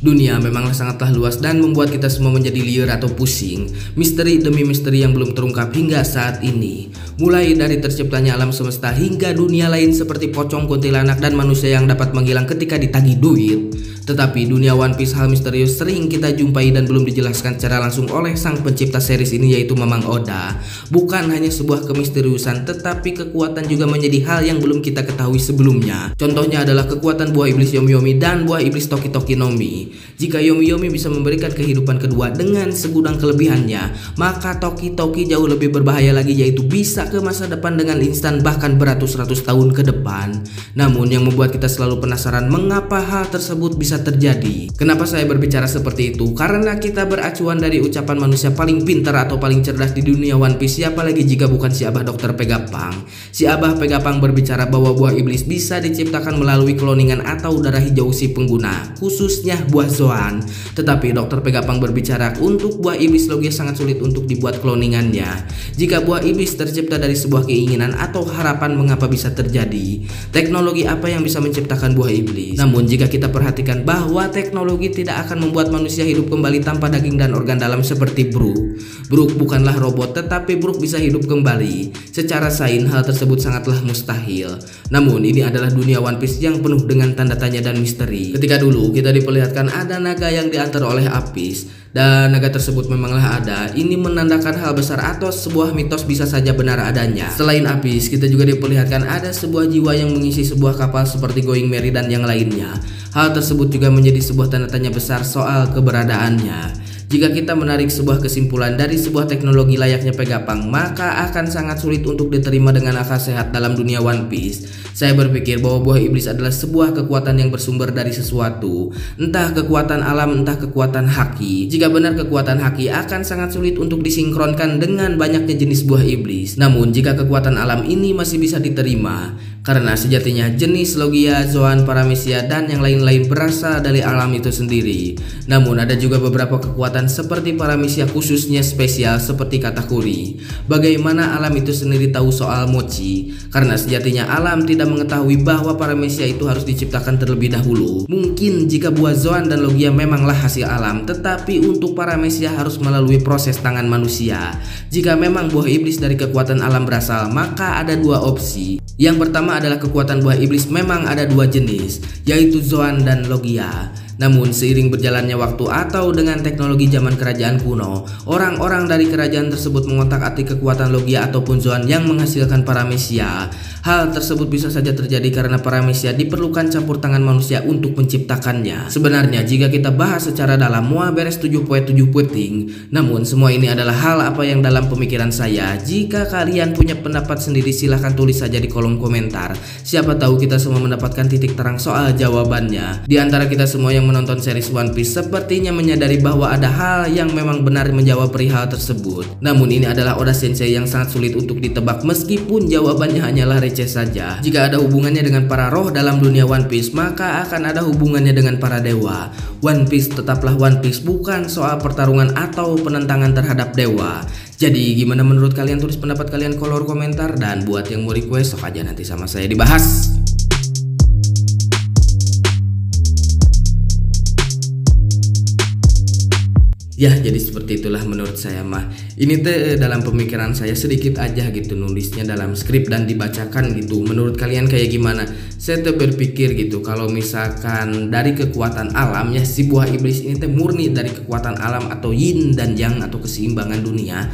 Dunia memanglah sangatlah luas dan membuat kita semua menjadi liar atau pusing. Misteri demi misteri yang belum terungkap hingga saat ini. Mulai dari terciptanya alam semesta hingga dunia lain seperti pocong, kuntilanak, dan manusia yang dapat menghilang ketika ditagih duit. Tetapi dunia One Piece hal misterius sering kita jumpai dan belum dijelaskan secara langsung oleh sang pencipta series ini, yaitu Mamang Oda. Bukan hanya sebuah kemisteriusan, tetapi kekuatan juga menjadi hal yang belum kita ketahui sebelumnya. Contohnya adalah kekuatan buah iblis Yomi Yomi dan buah iblis Toki Toki Nomi. Jika Yomi Yomi bisa memberikan kehidupan kedua dengan segudang kelebihannya, maka Toki Toki jauh lebih berbahaya lagi, yaitu bisa ke masa depan dengan instan bahkan beratus-ratus tahun ke depan. Namun yang membuat kita selalu penasaran mengapa hal tersebut bisa terjadi. Kenapa saya berbicara seperti itu? Karena kita beracuan dari ucapan manusia paling pintar atau paling cerdas di dunia One Piece, siapa lagi jika bukan si Abah Dr. Pegapang. Si Abah Pegapang berbicara bahwa buah iblis bisa diciptakan melalui kloningan atau darah hijau si pengguna, khususnya buah Zoan. Tetapi Dr. Pegapang berbicara untuk buah iblis Logia sangat sulit untuk dibuat kloningannya. Jika buah iblis tercipta dari sebuah keinginan atau harapan, mengapa bisa terjadi? Teknologi apa yang bisa menciptakan buah iblis? Namun jika kita perhatikan bahwa teknologi tidak akan membuat manusia hidup kembali tanpa daging dan organ dalam seperti Brook. Brook bukanlah robot, tetapi Brook bisa hidup kembali. Secara sains hal tersebut sangatlah mustahil. Namun ini adalah dunia One Piece yang penuh dengan tanda tanya dan misteri. Ketika dulu kita diperlihatkan ada naga yang diantar oleh Apis, dan naga tersebut memanglah ada. Ini menandakan hal besar atau sebuah mitos bisa saja benar adanya. Selain Apis, kita juga diperlihatkan ada sebuah jiwa yang mengisi sebuah kapal seperti Going Merry dan yang lainnya. Hal tersebut juga menjadi sebuah tanda tanya besar soal keberadaannya. Jika kita menarik sebuah kesimpulan dari sebuah teknologi layaknya Pegapang, maka akan sangat sulit untuk diterima dengan akal sehat dalam dunia One Piece. Saya berpikir bahwa buah iblis adalah sebuah kekuatan yang bersumber dari sesuatu, entah kekuatan alam, entah kekuatan haki. Jika benar kekuatan haki, akan sangat sulit untuk disinkronkan dengan banyaknya jenis buah iblis. Namun jika kekuatan alam ini masih bisa diterima, karena sejatinya jenis Logia, Zoan, Paramecia, dan yang lain-lain berasal dari alam itu sendiri. Namun ada juga beberapa kekuatan seperti Paramecia khususnya spesial seperti Katakuri. Bagaimana alam itu sendiri tahu soal mochi? Karena sejatinya alam tidak mengetahui bahwa Paramecia itu harus diciptakan terlebih dahulu. Mungkin jika buah Zoan dan Logia memanglah hasil alam, tetapi untuk Paramecia harus melalui proses tangan manusia. Jika memang buah iblis dari kekuatan alam berasal, maka ada dua opsi. Yang pertama adalah kekuatan buah iblis memang ada dua jenis, yaitu Zoan dan Logia. Namun seiring berjalannya waktu atau dengan teknologi zaman kerajaan kuno, orang-orang dari kerajaan tersebut mengotak-atik kekuatan Logia ataupun Zoan yang menghasilkan Paramecia. Hal tersebut bisa saja terjadi karena Paramecia diperlukan campur tangan manusia untuk menciptakannya. Sebenarnya jika kita bahas secara dalam, muah beres 7.7 puting. Namun semua ini adalah hal apa yang dalam pemikiran saya. Jika kalian punya pendapat sendiri, silahkan tulis saja di kolom komentar. Siapa tahu kita semua mendapatkan titik terang soal jawabannya. Di antara kita semua yang menonton series One Piece sepertinya menyadari bahwa ada hal yang memang benar menjawab perihal tersebut. Namun ini adalah Oda Sensei yang sangat sulit untuk ditebak, meskipun jawabannya hanyalah receh saja. Jika ada hubungannya dengan para roh dalam dunia One Piece, maka akan ada hubungannya dengan para dewa. One Piece tetaplah One Piece, bukan soal pertarungan atau penentangan terhadap dewa. Jadi gimana menurut kalian? Tulis pendapat kalian kolom komentar, dan buat yang mau request sok aja nanti sama saya dibahas. Ya, jadi seperti itulah menurut saya mah. Ini tuh dalam pemikiran saya sedikit aja gitu, nulisnya dalam skrip dan dibacakan gitu. Menurut kalian kayak gimana? Saya tuh berpikir gitu, kalau misalkan dari kekuatan alam ya, si buah iblis ini tuh murni dari kekuatan alam atau yin dan yang atau keseimbangan dunia.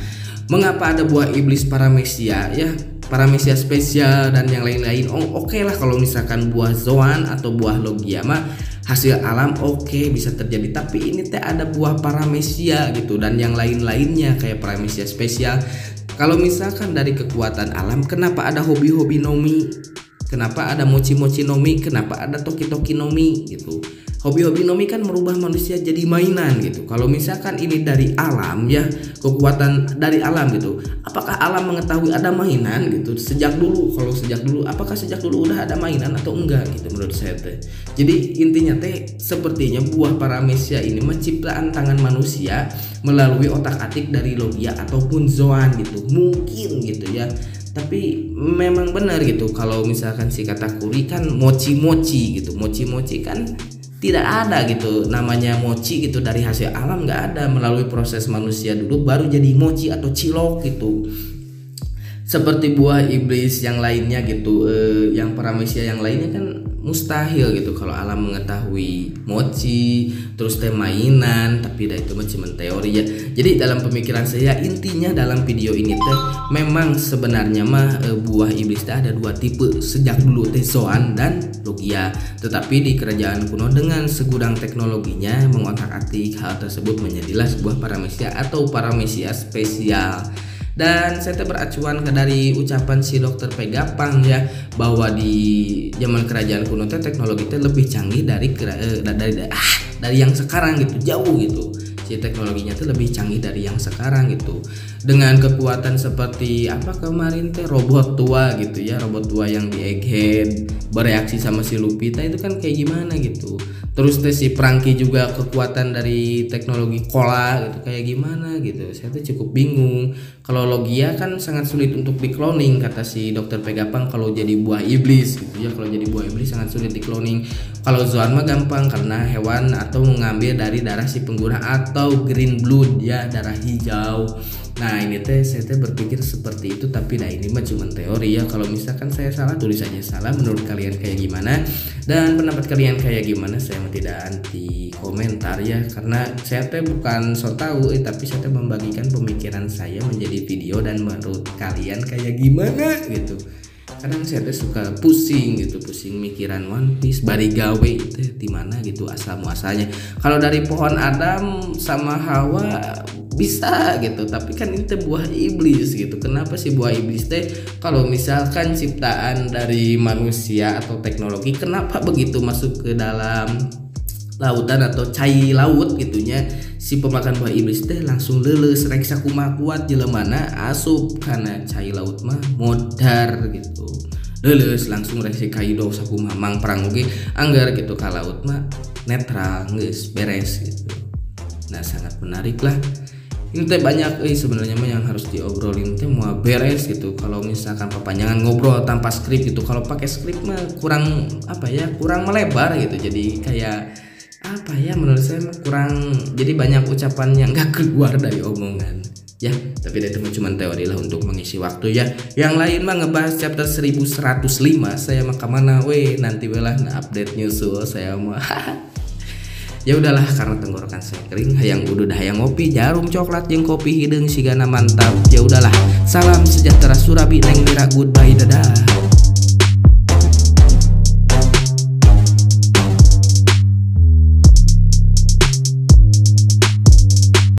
Mengapa ada buah iblis Paramecia ya? Paramecia spesial dan yang lain-lain. Oh, oke lah kalau misalkan buah Zoan atau buah Logia mah hasil alam, oke, bisa terjadi. Tapi ini teh ada buah Paramecia gitu dan yang lain-lainnya kayak Paramecia spesial. Kalau misalkan dari kekuatan alam, kenapa ada hobi-hobi Nomi? Kenapa ada mochi-mochi Nomi? Kenapa ada toki-toki Nomi gitu? Hobi-hobi Nomi kan merubah manusia jadi mainan gitu. Kalau misalkan ini dari alam ya, kekuatan dari alam gitu, apakah alam mengetahui ada mainan gitu sejak dulu? Kalau sejak dulu, apakah sejak dulu udah ada mainan atau enggak gitu menurut saya teh. Jadi intinya teh sepertinya buah Paramecia ini menciptakan tangan manusia melalui otak-atik dari Logia ataupun Zoan gitu. Mungkin gitu ya. Tapi memang benar gitu, kalau misalkan si Katakuri kan mochi-mochi gitu. Mochi-mochi kan tidak ada gitu namanya mochi gitu dari hasil alam, nggak ada, melalui proses manusia dulu baru jadi mochi atau cilok gitu. Seperti buah iblis yang lainnya gitu, yang paramesia yang lainnya kan mustahil gitu kalau alam mengetahui mochi terus teh mainan, tapi dah itu mah cuma teori ya. Jadi dalam pemikiran saya intinya dalam video ini teh memang sebenarnya mah buah iblis teh ada dua tipe sejak dulu teh, Zoan dan Logia. Tetapi di kerajaan kuno dengan segudang teknologinya mengotak-atik hal tersebut menjadilah sebuah paramesia atau paramesia spesial. Dan saya beracuan ke dari ucapan si Dokter Pegapang ya, bahwa di zaman kerajaan kuno teknologi lebih canggih dari yang sekarang gitu, jauh gitu. Si teknologinya lebih canggih dari yang sekarang gitu. Dengan kekuatan seperti apa kemarin robot tua gitu ya, robot tua yang di Egghead bereaksi sama si Lupita itu kan kayak gimana gitu. Terus si Franky juga kekuatan dari teknologi Cola gitu kayak gimana gitu. Saya cukup bingung. Kalau Logia kan sangat sulit untuk dikloning kata si Dokter Pegapang kalau jadi buah iblis gitu ya. Kalau jadi buah iblis sangat sulit dikloning. Kalau Zoan mah gampang karena hewan atau mengambil dari darah si pengguna atau green blood ya, darah hijau. Nah ini saya berpikir seperti itu, tapi ini mah cuma teori ya. Kalau misalkan saya salah tulis aja salah. Menurut kalian kayak gimana dan pendapat kalian kayak gimana, saya tidak anti komentar ya, karena saya bukan so tahu tapi saya membagikan pemikiran saya menjadi video dan menurut kalian kayak gimana gitu. Kadang saya suka pusing gitu, pusing mikiran One Piece bari gawe itu di mana gitu asal muasalnya. Kalau dari pohon Adam sama Hawa bisa gitu, tapi kan ini buah iblis gitu. Kenapa sih buah iblis kalau misalkan ciptaan dari manusia atau teknologi, kenapa begitu masuk ke dalam lautan atau cai laut gitunya, si pemakan buah iblis langsung leuleus rek sakumaha kuat jelemana asup karena cai laut mah modar gitu, leuleus langsung rek si Kaido sakumaha mang perang oge anggar gitu ka laut mah netral geus beres gitu. Nah sangat menarik lah. Ini banyak sebenarnya mah yang harus diobrolin mau beres gitu. Kalau misalkan kepanjangan ngobrol tanpa skrip gitu, kalau pakai skrip mah kurang kurang melebar gitu. Jadi kayak menurut saya kurang, jadi banyak ucapan yang gak keluar dari omongan ya. Tapi itu cuma teori lah untuk mengisi waktu ya. Yang lain mah ngebahas chapter 1105. Saya mah kemana nanti lah update nyusul saya mah. Ya udahlah, karena tenggorokan saya kering, hayang udah hayang ngopi jarum coklat jeung kopi hideung sigana mantap. Ya udahlah, salam sejahtera Surabi Neng Mira, goodbye, dadah.